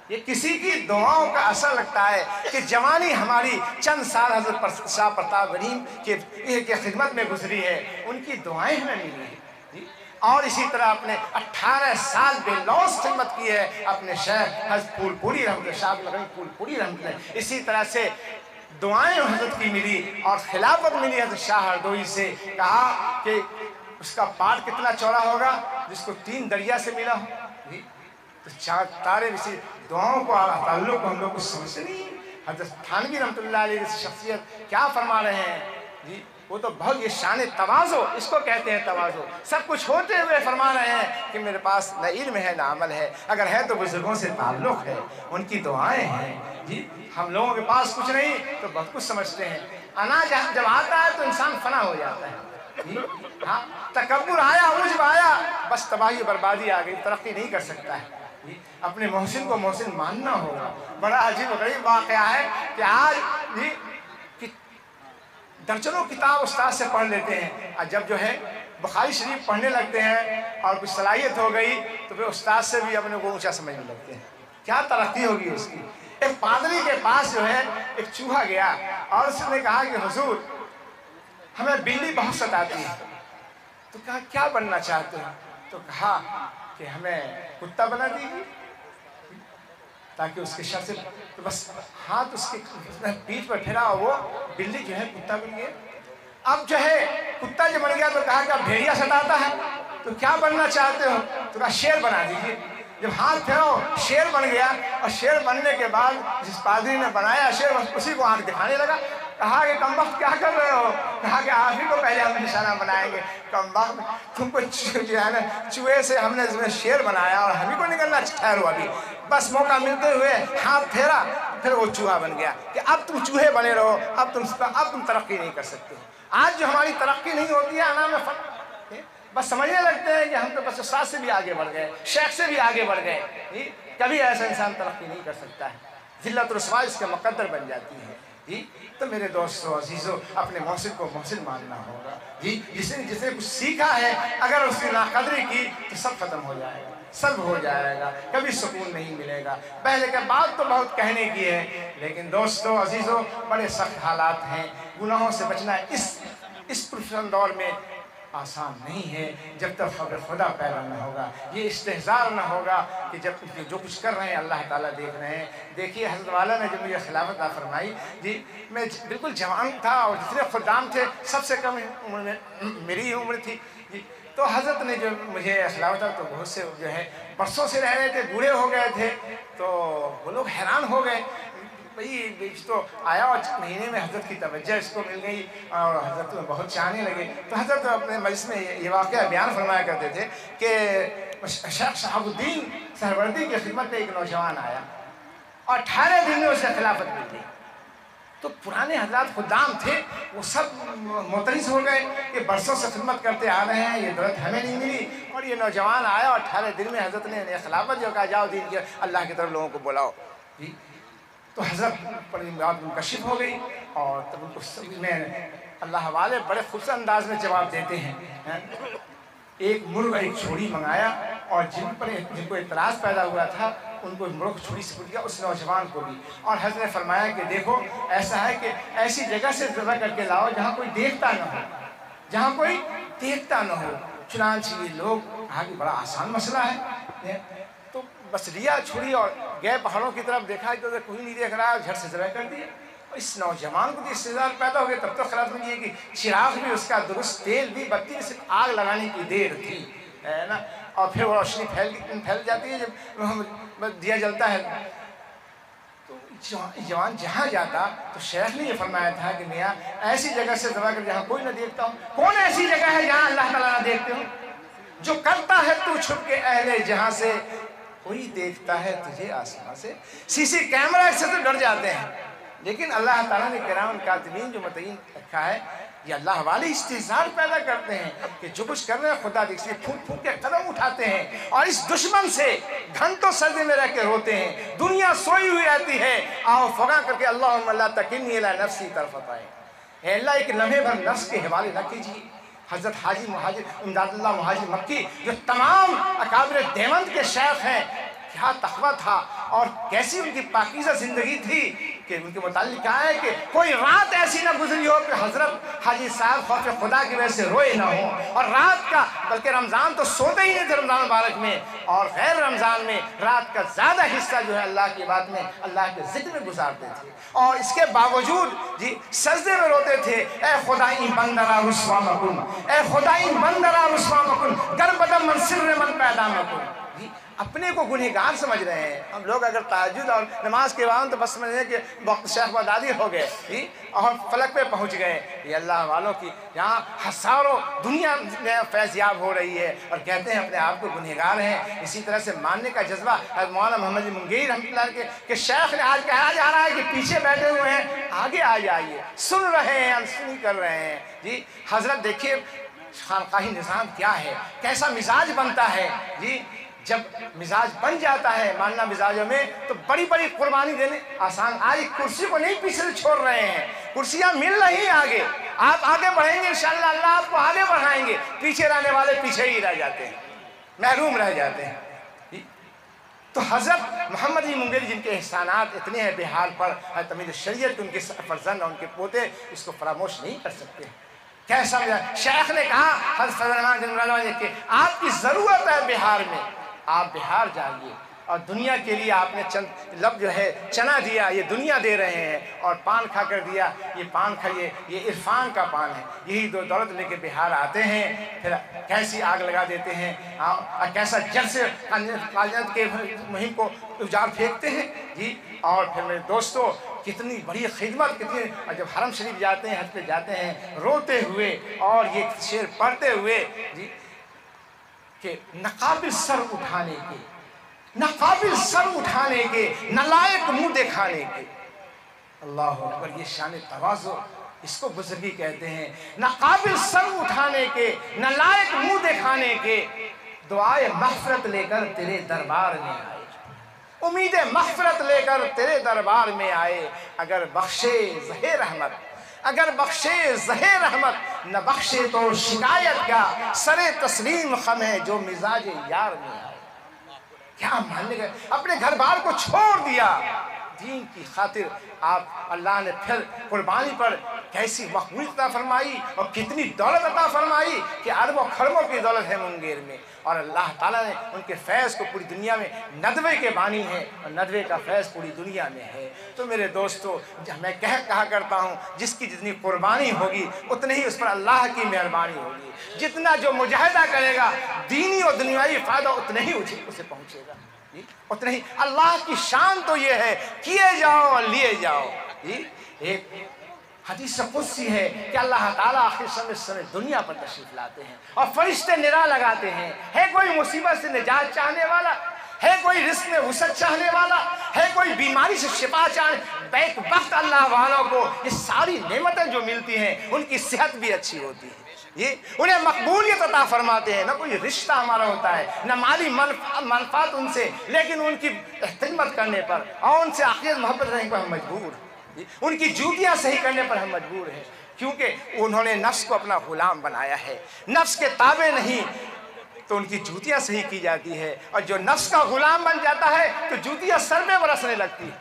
یہ کسی کی دعاؤں کا اثر لگتا ہے کہ جوانی ہماری چند سال حضرت شاہ پرتاپ گڑھی کی خدمت میں گزری ہے، ان کی دعائیں ہمیں ملی ہیں. اور اسی طرح اپنے 18 سال بے لوث خدمت کی ہے اپنے شیخ حضرت پھول پوری رحمت اللہ، شاہ پھول پوری رحمت اللہ. اسی طرح سے دعائیں حضرت کی ملی اور خلافت ملی حضرت شاہ ہردوئی سے. کہا کہ اس کا پاٹ کتنا چوڑا ہوگا جس کو 3 دریا سے ملا ہو. تو چاند تارے اسی دعاؤں کو تعلق کو ہم لوگ کو سمجھتے نہیں. حضرت تھانوی رحمت اللہ علیہ کی شخصیت کیا فرما رہے ہیں جی، وہ تو بہت یہ شان تواضع، اس کو کہتے ہیں تواضع. سب کچھ ہوتے ہوئے فرما رہے ہیں کہ میرے پاس نہ علم ہے نہ عمل ہے، اگر ہے تو بزرگوں سے تعلق ہے، ان کی دعائیں ہیں جی. ہم لوگوں کے پاس کچھ نہیں تو بہت کچھ سمجھتے ہیں. اناج جب آتا ہے تو انسان فنا ہو جاتا ہے. ہاں تکبر آیا، عجب آیا، بس تباہی بربادی آ گئی، ترقی نہیں کر سکتا ہے. اپنے محسن کو محسن ماننا ہوگا. بڑا عجیب و غریب واقعہ ہے کہ آج درجنوں کتاب استاد سے پڑھ لیتے ہیں، اور جب جو ہے بخاری شریف پڑھنے لگتے ہیں اور کچھ صلاحیت ہو گئی تو پھر استاد سے بھی اپنے کو اونچا سمجھنے لگتے ہیں. کیا ترقی ہوگی اس کی. ایک پادری کے پاس جو ہے ایک چوہا گیا اور اس نے کہا کہ حضور ہمیں بلی بہت ستاتی ہے. تو کہا کیا بننا چاہتے ہیں؟ تو کہا کہ ہمیں کتا بنا دیجیے تاکہ اس کے شر سے. تو بس ہاتھ اس کے پیٹھ پر پھیرا، وہ بلی جو ہے کتا بن گیا. اب جو ہے کتا جو بن گیا تو کہا کہ بھیڑیا ستاتا ہے تو کیا بننا چاہتے ہو؟ تو کہا شیر بنا دیجیے. جب ہاتھ پھیراؤ شیر بن گیا، اور شیر بننے کے بعد جس پادری نے بنایا شیر اسی کو آنکھ دکھانے لگا. کہا کہ کم وقت کیا کر رہے ہو؟ کہا کہ آپ ہی کو پہلے ہم نشانہ بنائیں گے. کم وقت تم کو جو ہے نا چوہے سے ہم نے شیر بنایا اور ہم ہی کو نکلنا ٹھہرو. ابھی بس موقع ملتے ہوئے ہاتھ پھیرا، پھر وہ چوہا بن گیا کہ اب تم چوہے بنے رہو، اب تم ترقی نہیں کر سکتے. آج جو ہماری ترقی نہیں ہوتی ہے انا میں فرق، بس سمجھنے لگتے ہیں کہ ہم تو بس استاد سے بھی آگے بڑھ گئے، شیخ سے بھی آگے بڑھ گئے. کبھی ایسا انسان ترقی نہیں کر سکتا ہے، ذلت رسوائی اس کے مقدر بن جاتی ہے جی. تو میرے دوستو عزیزو، اپنے محسن کو محسن ماننا ہوگا جی. جس نے کچھ سیکھا ہے اگر اس کی ناقدری کی تو سب ختم ہو جائے گا، سب ہو جائے گا، کبھی سکون نہیں ملے گا. پہلے کے بات تو بہت کہنے کی ہے، لیکن دوستو عزیزو بڑے سخت حالات ہیں. گناہوں سے بچنا اس پرفشن دور میں آسان نہیں ہے جب تک خبر خدا پیدا نہ ہوگا. یہ استحزار نہ ہوگا کہ جب جو کچھ کر رہے ہیں اللہ تعالیٰ دیکھ رہے ہیں. دیکھیے حضرت والا نے جب مجھے خلافت عطا فرمائی جی، میں بالکل جوان تھا اور جتنے خدام تھے سب سے کم عمر میں میری عمر تھی جی. تو حضرت نے جو مجھے خلافت تو بہت سے جو ہے برسوں سے رہ رہے تھے، بوڑھے ہو گئے تھے، تو وہ لوگ حیران ہو گئے. بھئی بیچ تو آیا اور مہینے میں حضرت کی توجہ اس کو مل گئی اور حضرت میں بہت چاہنے لگے. تو حضرت اپنے مجلس میں یہ واقعہ بیان فرمایا کرتے تھے کہ شیخ شہاب الدین سہروردی کی خدمت میں ایک نوجوان آیا اور 18 دن میں اسے خلافت مل گئی. تو پرانے حضرات خدام تھے وہ سب مترس ہو گئے کہ برسوں سے خدمت کرتے آ رہے ہیں، یہ دولت ہمیں نہیں ملی، اور یہ نوجوان آیا اور 18 دن میں حضرت نے خلافت جو کہا جاؤ دین کے اللہ کی طرف لوگوں کو بلاؤ جی۔ تو حضرت پر بات منکشف ہو گئی اور تب ان کو میں اللہ والے بڑے خوبصورت انداز میں جواب دیتے ہیں۔ ایک مرغ ایک چھری منگایا اور جن کو اعتراض پیدا ہوا تھا ان کو مرغ چھری سے پوچھ گیا، اس نوجوان کو بھی، اور حضرت نے فرمایا کہ دیکھو ایسا ہے کہ ایسی جگہ سے ذبح کر کے لاؤ جہاں کوئی دیکھتا نہ ہو، جہاں کوئی دیکھتا نہ ہو۔ چنانچہ یہ لوگ کہا کہ بڑا آسان مسئلہ ہے، تو بس لیا چھری اور گئے پہاڑوں کی طرف، دیکھا کہ کوئی نہیں دیکھ رہا، جھٹ سے ذبح کر دیا۔ اس نوجوان کو استدلال پیدا ہو گیا، تب تو خیال میں یہ کہ چراغ بھی اس کا درست، تیل بھی، بتی بھی، صرف آگ لگانے کی دیر تھی، ہے نا، اور پھر وہ روشنی پھیل جاتی ہے جب دیا جلتا ہے۔ تو جوان جہاں جاتا تو شیخ نے یہ فرمایا تھا کہ میاں ایسی جگہ سے ذبح کر جہاں کوئی نہ دیکھتا ہو۔ کون ایسی جگہ ہے جہاں اللہ تعالیٰ نہ دیکھتے ہو؟ جو کرتا ہے تو چھپ کے اہل جہاں سے، کوئی دیکھتا ہے تجھے آسمان سے۔ سی سی کیمرہ سے تو ڈر جاتے ہیں، لیکن اللہ تعالیٰ نے کرام کاتبین جو متعین رکھا ہے، یہ اللہ والے استحضار پیدا کرتے ہیں کہ جو کچھ کر رہے ہیں خدا دیکھ، پھونک پھونک کے قدم اٹھاتے ہیں اور اس دشمن سے گھنٹوں سجدے میں رہ کے روتے ہیں۔ دنیا سوئی ہوئی رہتی ہے، آؤ فغاں کر کے اللہم لا تکلنی الی نفسی طرفۃ عین، اے اللہ ایک لمحے بھر نفس کے حوالے نہ کیجیے۔ حضرت حاجی مہاجر امداد اللہ مہاجر مکی جو تمام اکابر دیوبند کے شیخ ہیں، کیا تقویٰ تھا اور کیسی ان کی پاکیزہ زندگی تھی کہ ان کے متعلق کہا ہے کہ کوئی رات ایسی نہ گزری ہو کہ حضرت حاجی صاحب خوف خدا کی وجہ سے روئے نہ ہوں، اور رات کا بلکہ رمضان تو سوتے ہی نہیں تھے رمضان مبارک میں، اور غیر رمضان میں رات کا زیادہ حصہ جو ہے اللہ کی بات میں، اللہ کے ذکر میں گزارتے تھے، اور اس کے باوجود جی سجدے میں روتے تھے، اے خدا این بندرا رسوا مکن، اے خدا این بندرا رسوا مکن، گر بدم من سر من پیدا مکن۔ اپنے کو گنہگار سمجھ رہے ہیں ہم لوگ، اگر تہجد اور نماز کے بعد تو بس سمجھ رہے ہیں کہ وقت شیخ بغدادی ہو گئے اور فلک پہ پہنچ گئے۔ یہ اللہ والوں کی یہاں ہزاروں دنیا فیض یاب ہو رہی ہے اور کہتے ہیں اپنے آپ کو گنہگار ہیں۔ اسی طرح سے ماننے کا جذبہ مولانا محمد منگیر رحمۃ اللہ علیہ کے شیخ نے آج کہا جا رہا ہے کہ پیچھے بیٹھے ہوئے ہیں، آگے آ جائیے، سن رہے ہیں، انسنی کر رہے ہیں جی۔ حضرت دیکھیے خانقاہی نظام کیا ہے، کیسا مزاج بنتا ہے جی۔ جب مزاج بن جاتا ہے ماننا مزاجوں میں تو بڑی بڑی قربانی دینے آسان۔ آج کرسی کو نہیں پیچھے سے چھوڑ رہے ہیں، کرسیاں مل رہی آگے، آپ آگے بڑھیں گے انشاءاللہ اللہ آپ کو آگے بڑھائیں گے، پیچھے رہنے والے پیچھے ہی رہ جاتے ہیں، محروم رہ جاتے ہیں۔ تو حضرت محمد منگیر جن کے احسانات اتنے ہیں بہار پر، حضرت امیر شریعت ان کے فرزند اور ان کے پوتے اس کو فراموش نہیں کر سکتے۔ کیسا شیخ نے کہا حضرت فضل الرحمن جنرال کہ آپ کی ضرورت ہے بہار میں، آپ بہار جائیے، اور دنیا کے لیے آپ نے چند لب جو ہے چنا دیا، یہ دنیا دے رہے ہیں، اور پان کھا کر دیا، یہ پان کھائیے، یہ عرفان کا پان ہے۔ یہی دو دولت لے کے بہار آتے ہیں، پھر کیسی آگ لگا دیتے ہیں، کیسا جل سے کالیات کے مہم کو اجاڑ پھینکتے ہیں جی۔ اور پھر میرے دوستو کتنی بڑی خدمت، کتنی، جب حرم شریف جاتے ہیں، حج پہ جاتے ہیں روتے ہوئے اور یہ شعر پڑھتے ہوئے جی کہ ناقابل سر اٹھانے کے، ناقابل سر اٹھانے کے، نالائق منہ دکھانے کے، اللہ اکبر، یہ شان تواضع، اس کو بزرگی کہتے ہیں۔ ناقابل سر اٹھانے کے، نالائق منہ دکھانے کے، دعائے مغفرت لے کر تیرے دربار میں آئے، امید مغفرت لے کر تیرے دربار میں آئے، اگر بخشے زہ رحمت، اگر بخشے زہ رحمت، نہ بخشے تو شکایت کیا، سر تسلیم خم ہے جو مزاج یار میں آئے۔ کیا ماننے گئے، اپنے گھر بار کو چھوڑ دیا دین کی خاطر۔ آپ اللہ نے پھر قربانی پر کیسی مقبولیت عطا فرمائی اور کتنی دولت عطا فرمائی کہ اربوں کھربوں کی دولت ہے منگیر میں، اور اللہ تعالیٰ نے ان کے فیض کو پوری دنیا میں، ندوے کے بانی ہیں اور ندوے کا فیض پوری دنیا میں ہے۔ تو میرے دوستو میں کہا کرتا ہوں جس کی جتنی قربانی ہوگی اتنی ہی اس پر اللہ کی مہربانی ہوگی، جتنا جو مجاہدہ کرے گا دینی اور دنیاوی فائدہ اتنے ہی اسے پہنچے گا، اتنے ہی۔ اللہ کی شان تو یہ ہے کیے جاؤ اور لیے جاؤ جی۔ ایک حدیث قدسی ہے کہ اللہ تعالیٰ آخر سمے دنیا پر تشریف لاتے ہیں اور فرشتے نرا لگاتے ہیں، ہے کوئی مصیبت سے نجات چاہنے والا، ہے کوئی رزق میں وسعت چاہنے والا؟ ہے کوئی بیماری سے شفا چاہنے؟ بیک وقت اللہ والوں کو یہ ساری نعمتیں جو ملتی ہیں ان کی صحت بھی اچھی ہوتی ہے، یہ انہیں مقبولیت عطا فرماتے ہیں، نہ کوئی رشتہ ہمارا ہوتا ہے، نہ مالی منفعت ان سے، لیکن ان کی خدمت کرنے پر اور ان سے عقیدت محبت رہنے پر ہم مجبور ہیں، ان کی جوتیاں صحیح کرنے پر ہم مجبور ہیں، کیونکہ انہوں نے نفس کو اپنا غلام بنایا ہے، نفس کے تابع نہیں تو ان کی جوتیاں صحیح کی جاتی ہے، اور جو نفس کا غلام بن جاتا ہے تو جوتیاں سر پہ برسنے لگتی ہے،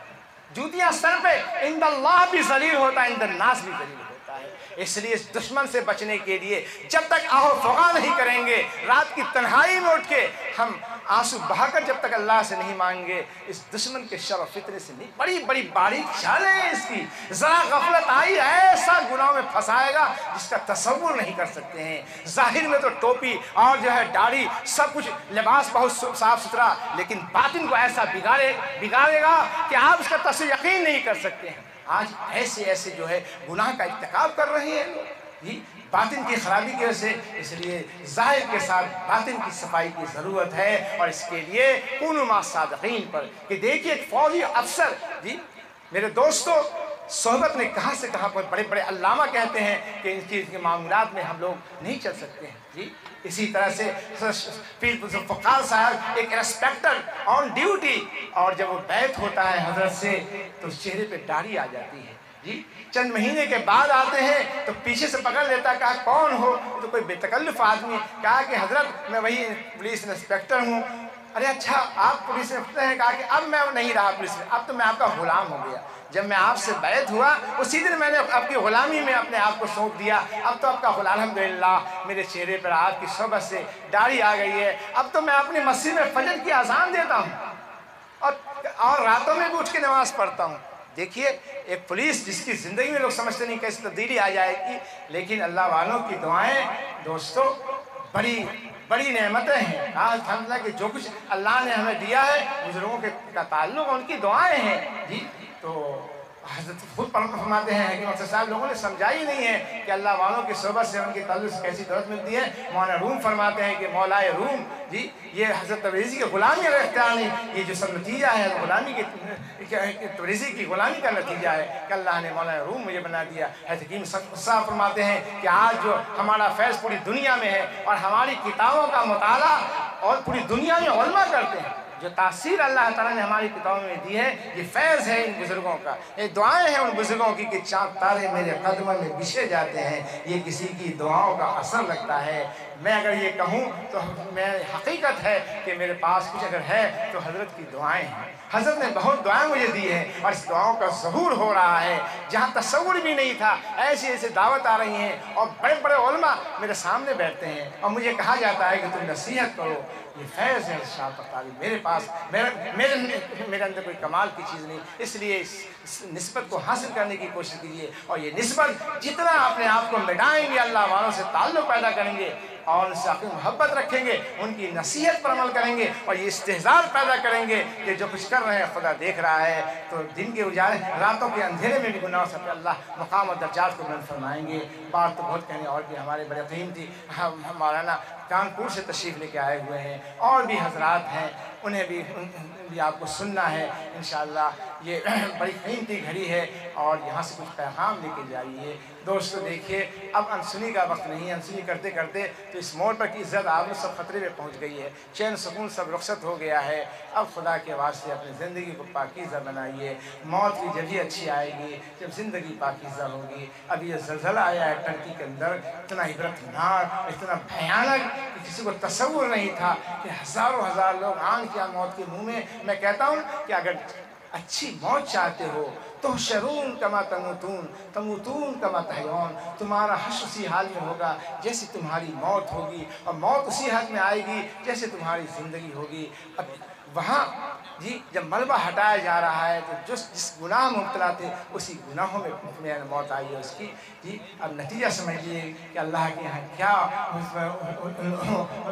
جوتیاں سر پہ، عند اللہ بھی ذلیل ہوتا ہے، عند الناس بھی ذلیل ہوتا ہے۔ اس لیے اس دشمن سے بچنے کے لیے جب تک آہو فغاں نہیں کریں گے، رات کی تنہائی میں اٹھ کے ہم آنسو بہا کر جب تک اللہ سے نہیں مانگیں گے، اس دشمن کے شر و فتنے سے نہیں، بڑی بڑی باریک چالیں ہیں اس کی، ذرا غفلت آئی ایسا گناہ میں پھنسائے گا جس کا تصور نہیں کر سکتے ہیں۔ ظاہر میں تو ٹوپی اور جو ہے داڑھی سب کچھ لباس بہت صاف ستھرا، لیکن باطن کو ایسا بگاڑے گا کہ آپ اس کا تصور یقین نہیں کر سکتے ہیں۔ آج ایسے ایسے جو ہے گناہ کا ارتکاب کر رہے ہیں لوگ، باطن کی خرابی کی وجہ سے، اس لیے ظاہر کے ساتھ باطن کی صفائی کی ضرورت ہے، اور اس کے لیے کونوا مع الصادقین پر کہ دیکھیے ایک فوجی افسر، میرے دوستو، صحبت نے کہاں سے کہاں پر بڑے بڑے علامہ کہتے ہیں کہ ان کے معاملات میں ہم لوگ نہیں چل سکتے ہیں، اسی طرح سے پیر فقار صاحب ایک انسپیکٹر آن ڈیوٹی، اور جب وہ بیعت ہوتا ہے حضرت سے تو چہرے پہ داڑھی آ جاتی ہے، چند مہینے کے بعد آتے ہیں تو پیچھے سے پکڑ لیتا، کہا کون ہو؟ تو کوئی بے تکلف آدمی، کہا کہ حضرت میں وہی پولیس انسپیکٹر ہوں۔ ارے اچھا آپ پولیس انسپیکٹر ہیں؟ کہا کہ اب میں نہیں رہا پولیس میں، اب تو میں آپ کا غلام ہو گیا، جب میں آپ سے بیعت ہوا اسی دن میں نے آپ کی غلامی میں اپنے آپ کو سونپ دیا، اب تو آپ کا غلام، الحمدللہ میرے چہرے پر آپ کی صحبت سے داڑھی آ گئی ہے، اب تو میں اپنی مسجد میں فجر کی اذان دیتا ہوں اور راتوں میں بھی اٹھ کے نماز پڑھتا ہوں۔ دیکھیے ایک پولیس جس کی زندگی میں لوگ سمجھتے نہیں کیسے تبدیلی آ جائے گی، لیکن اللہ والوں کی دعائیں دوستو بڑی بڑی نعمتیں ہیں۔ الحمدللہ کہ جو کچھ اللہ نے ہمیں دیا ہے بزرگوں کا تعلق ان کی دعائیں ہیں، تو حضرت خود فرماتے ہیں کہ حکیم صاحب لوگوں نے سمجھا ہی نہیں ہے کہ اللہ والوں کی صحبت سے ان کے تعلق سے کیسی دولت ملتی ہے۔ مولانا روم فرماتے ہیں کہ مولائے روم یہ حضرت تبریزی کی غلامی کا اختیار نہیں، یہ جو سب نتیجہ ہے غلامی کی، تبریزی کی غلامی کا نتیجہ ہے کہ اللہ نے مولانا روم مجھے بنا دیا۔ حکیم صاحب فرماتے ہیں کہ آج جو ہمارا فیض پوری دنیا میں ہے اور ہماری کتابوں کا مطالعہ اور پوری دنیا میں علماء کرتے ہیں، جو تاثیر اللہ تعالیٰ نے ہماری کتابوں میں دی ہے، یہ فیض ہے ان بزرگوں کا، یہ دعائیں ہیں ان بزرگوں کی کہ چاند تارے میرے قدموں میں بچھے جاتے ہیں، یہ کسی کی دعاؤں کا اثر لگتا ہے۔ میں اگر یہ کہوں تو میں حقیقت ہے کہ میرے پاس کچھ اگر ہے تو حضرت کی دعائیں ہیں، حضرت نے بہت دعائیں مجھے دی ہیں اور اس دعاؤں کا ظہور ہو رہا ہے، جہاں تصور بھی نہیں تھا ایسی ایسی دعوت آ رہی ہیں، اور بڑے بڑے علماء میرے سامنے بیٹھتے ہیں اور مجھے کہا جاتا ہے کہ تم نصیحت کرو، یہ فیض ہے شاہ پختاری، میرے پاس میرے اندر کوئی کمال کی چیز نہیں، اس لیے اس نسبت کو حاصل کرنے کی کوشش کیجیے، اور یہ نسبت جتنا اپنے آپ کو مٹائیں گے، اللہ والوں سے تعلق پیدا کریں گے اور ان سے اپنی محبت رکھیں گے، ان کی نصیحت پر عمل کریں گے اور یہ استحضار پیدا کریں گے کہ جو کچھ کر رہے ہیں خدا دیکھ رہا ہے، تو دن کے اجالے راتوں کے اندھیرے میں بھی گناہ سے اللہ مقام اور درجات کو بلند فرمائیں گے۔ بات تو بہت کہنے اور بھی ہمارے بڑے قیم تھی، مولانا کانپور سے تشریف لے کے آئے ہوئے ہیں، اور بھی حضرات ہیں، انہیں بھی آپ کو سننا ہے انشاءاللہ۔ یہ بڑی قیمتی گھڑی ہے اور یہاں سے کچھ پیغام لے کے جائیے۔ دوستو دیکھیے اب انسنی کا وقت نہیں ہے، انسنی کرتے کرتے تو اس موڑ پر کی عزت آپ سب خطرے میں پہنچ گئی ہے، چین سکون سب رخصت ہو گیا ہے۔ اب خدا کے واسطے اپنی زندگی کو پاکیزہ بنائیے، موت کی جب ہی اچھی آئے گی جب زندگی پاکیزہ ہوگی۔ اب یہ زلزلہ آیا ہے ٹرکی کے اندر، اتنا عبرتناک، اتنا بھیانک کہ کسی کو تصور نہیں تھا کہ ہزاروں ہزار لوگ آن کیا موت کے منہ میں۔ میں کہتا ہوں کہ اگر اچھی موت چاہتے ہو تحشرون کما تموتون تموتون کما تحیون، تمہارا حشر اسی حال میں ہوگا جیسے تمہاری موت ہوگی، اور موت اسی حال میں آئے گی جیسے تمہاری زندگی ہوگی۔ اب وہاں جب ملبہ ہٹایا جا رہا ہے تو جس گناہ میں مبتلا تھے اسی گناہوں میں موت آئی ہے اس کی۔ اب نتیجہ سمجھیے کہ اللہ کے یہاں کیا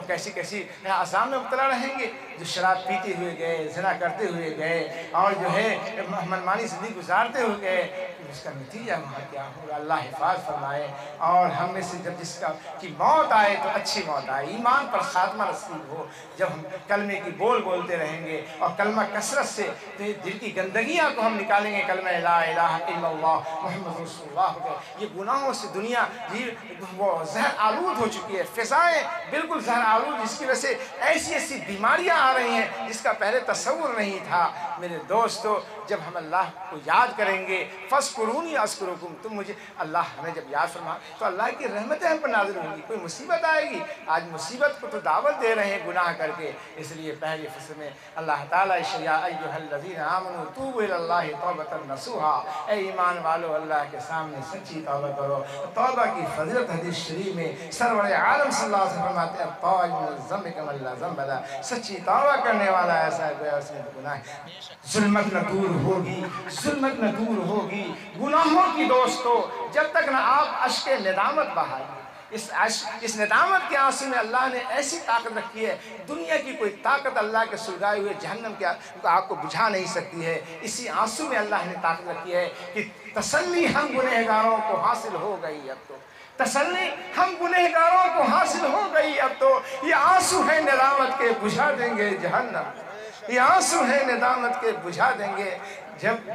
کیسی کیسی عذاب میں مبتلا رہیں گے، جو شراب پیتے ہوئے گئے، زنا کرتے ہوئے گئے، اور جو ہے منمانی زندگی گزارتے ہوئے گئے، لیکن اس کا نتیجہ وہاں کیا ہوگا، اللہ حفاظ فرمائے۔ اور ہم میں سے جب جس کا کی موت آئے تو اچھی موت آئے، ایمان پر خاتمہ نصیب ہو، جب ہم کلمے کی بول بولتے رہیں گے اور کلمہ کثرت سے دل کی گندگیاں کو ہم نکالیں گے، کلمہ لا الہ الا اللہ محمد رسول اللہ ہو گئے۔ یہ گناہوں سے دنیا وہ زہر آلود ہو چکی ہے، فضائیں بالکل زہر آلود، جس کی وجہ سے ایسی ایسی بیماریاں آ رہی ہیں جس کا پہلے تصور نہیں تھا۔ میرے دوستو، جب ہم اللہ کو یاد کریں گے، فَاذْكُرُونِي أَذْكُرْكُمْ، تم مجھے، اللہ ہمیں جب یاد فرما تو اللہ کی رحمتیں ہم پر نازل ہوں گی، کوئی مصیبت آئے گی۔ آج مصیبت کو تو دعوت دے رہے ہیں گناہ کر کے، اس لیے پہلی فصل میں اللہ تعالیٰ یا ایھا الذین آمنوا توبوا الی اللہ توبۃ نصوحا، اے ایمان والو اللہ کے سامنے سچی توبہ کرو۔ توبہ کی فضیلت حدیث شریف میں سرور عالم صلی اللہ علیہ وسلم فرماتے ہیں التائب من الذنب کمن لا ذنب لہ، سچی توبہ کرنے والا ایسا ہے گویا اس نے گناہ، ظلمت نہ دور ہوگی، ظلمت نہ دور ہوگی گناہوں کی دوستو، جب تک نہ آپ اشک ندامت بہائیں۔ اس ندامت کے آنسو میں اللہ نے ایسی طاقت رکھی ہے، دنیا کی کوئی طاقت اللہ کے سلگائے ہوئے جہنم کی آگ کو بجھا نہیں سکتی ہے۔ اسی آنسو میں اللہ نے طاقت رکھی ہے کہ تسلی ہم گنہگاروں کو حاصل ہو گئی، اب تو تسلی ہم گنہگاروں کو حاصل ہو گئی، اب تو یہ آنسو ہے ندامت کے بجھا دیں گے جہنم، یہ آنسو ہے ندامت کے بجھا دیں گے۔ جب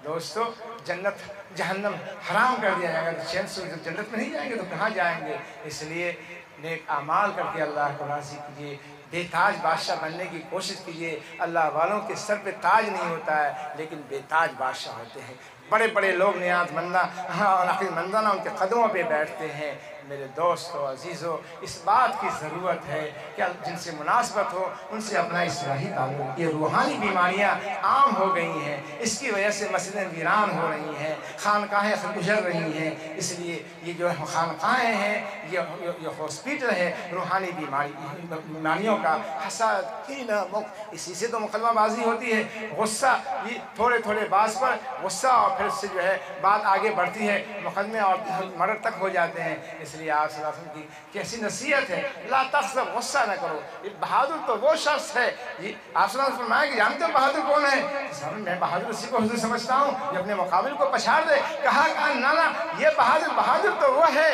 دوستو جنت جہنم حرام کر دیا جائے گا، چین سے جب جنت میں نہیں جائیں گے تو کہاں جائیں گے؟ اس لیے نیک اعمال کر کے اللہ کو راضی کیجیے، بے تاج بادشاہ بننے کی کوشش کیجیے۔ اللہ والوں کے سر پہ تاج نہیں ہوتا ہے لیکن بے تاج بادشاہ ہوتے ہیں۔ بڑے بڑے لوگ نیاز مندہ اور عقل مندانہ ان کے قدموں پہ بیٹھتے ہیں۔ میرے دوستو عزیزو، اس بات کی ضرورت ہے کہ جن سے مناسبت ہو ان سے اپنا اصلاحی تعلق۔ یہ روحانی بیماریاں عام ہو گئی ہیں، اس کی وجہ سے مسجدیں ویران ہو رہی ہیں، خانقاہیں گزر رہی ہیں۔ اس لیے یہ جو خانقاہیں ہیں، یہ ہاسپیٹل ہے روحانی بیماریوں کا، حسد، کینہ، اسی سے تو مقدمہ بازی ہوتی ہے۔ غصہ، یہ تھوڑے تھوڑے باز پر غصہ اور پھر سے جو ہے بات آگے بڑھتی ہے، مقدمے اور مرڈر تک ہو جاتے ہیں۔ اس لیے آپ صلی اللہ علیہ وسلم کی کیسی نصیحت ہے، لا تغضب، غصہ نہ کرو۔ یہ بہادر تو وہ شخص ہے، جی آپ صلی اللہ علیہ وسلم فرمایا کہ جانتے ہو بہادر کون ہے؟ میں بہادر اسی کو حضور سمجھتا ہوں جو اپنے مقابل کو پچھاڑ دے۔ کہا نانا یہ بہادر تو وہ ہے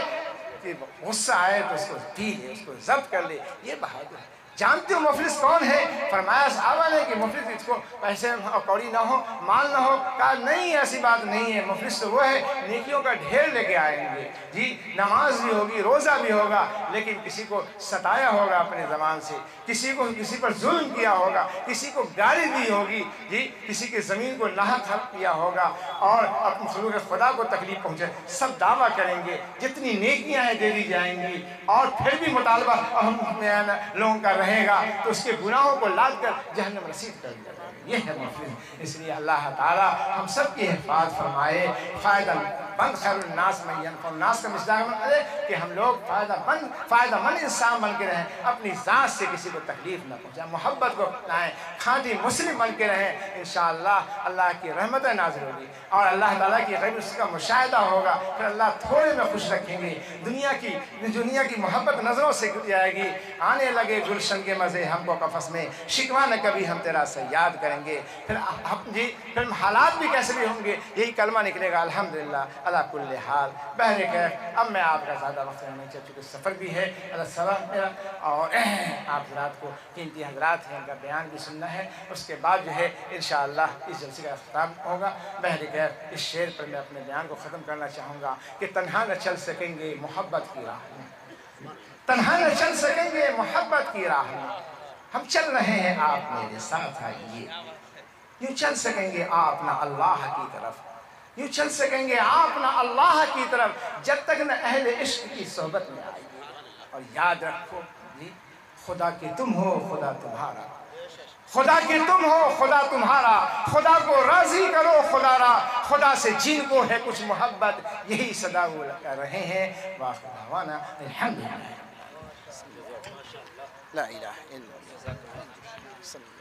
کہ غصہ آئے تو اس کو پی لے، اس کو ضبط کر لے، یہ بہادر ہے۔ جانتے ہو مفلس کون ہے؟ فرمایا صحابہ نے کہ مفلس اس کو پیسے اور کوڑی نہ ہو، مال نہ ہو۔ کہا نہیں، ایسی بات نہیں ہے، مفلس تو وہ ہے نیکیوں کا ڈھیر لے کے آئیں گے، جی نماز بھی ہوگی، روزہ بھی ہوگا، لیکن کسی کو ستایا ہوگا اپنے زبان سے، کسی پر ظلم کیا ہوگا، کسی کو گالی دی ہوگی، جی کسی کی زمین کو ناحق حق کیا ہوگا اور اپنے مخلوق خدا کو تکلیف پہنچے، سب دعویٰ کریں گے، جتنی نیکیاں ہیں دے دی جائیں گی، اور پھر بھی مطالبہ لوگوں کا رہے گا تو اس کے گناہوں کو لاد کر جہنم رسید کر دیا جائے گا۔ یہ ہے مفلس۔ اس لیے اللہ تعالی ہم سب کی حفاظت فرمائے۔ فائدہ مند خیر الناس من ینفع الناس کا مصداق ہے کہ ہم لوگ فائدہ مند انسان بن کے رہیں، اپنی ذات سے کسی کو تکلیف نہ پہنچائیں، محبت کو اپنائیں، کھاٹی مسلم بن کے رہیں، انشاءاللہ اللہ کی رحمتیں نازل ہوگی اور اللہ تعالیٰ کی غیب اس کا مشاہدہ ہوگا، پھر اللہ تھوڑے میں خوش رکھیں گے۔ دنیا کی محبت نظروں سے گر جائے گی، آنے لگے گلشن کے مزے ہم کو قفس میں، شکوہ نہ کبھی ہم تیرا سے یاد کریں گے۔ پھر حالات بھی کیسے بھی ہوں گے، یہی کلمہ نکلے گا الحمدللہ علی کل حال۔ بہرکیف اب میں آپ کا زیادہ وقت نہیں چاہ چکے، سفر بھی ہے اللہ سبب میرا، اور آپ حضرات کو قیمتی حضرات ہیں ان کا بیان بھی سننا ہے، اس کے بعد جو ہے انشاءاللہ اس جلسے کا اختتام ہوگا۔ بہرکیف اس شعر پر میں اپنے بیان کو ختم کرنا چاہوں گا کہ تنہا نہ چل سکیں گے محبت کی راہ میں، تنہا نہ چل سکیں گے محبت کی راہ میں، ہم چل رہے ہیں آپ میرے ساتھ آئیے، یوں چل سکیں گے آپ نہ اللہ کی طرف، یوں چل سکیں گے آپ نہ اللہ کی طرف جب تک نہ اہل عشق کی صحبت میں آئیے۔ اور یاد رکھو جی، خدا کے تم ہو خدا تمہارا، خدا کے تم ہو خدا تمہارا، خدا کو راضی کرو خدا را، خدا سے جن کو ہے کچھ محبت، یہی صدا وہ کر رہے ہیں۔ وآخر دعوانا الحمدللہ لا الہ الا اللہ۔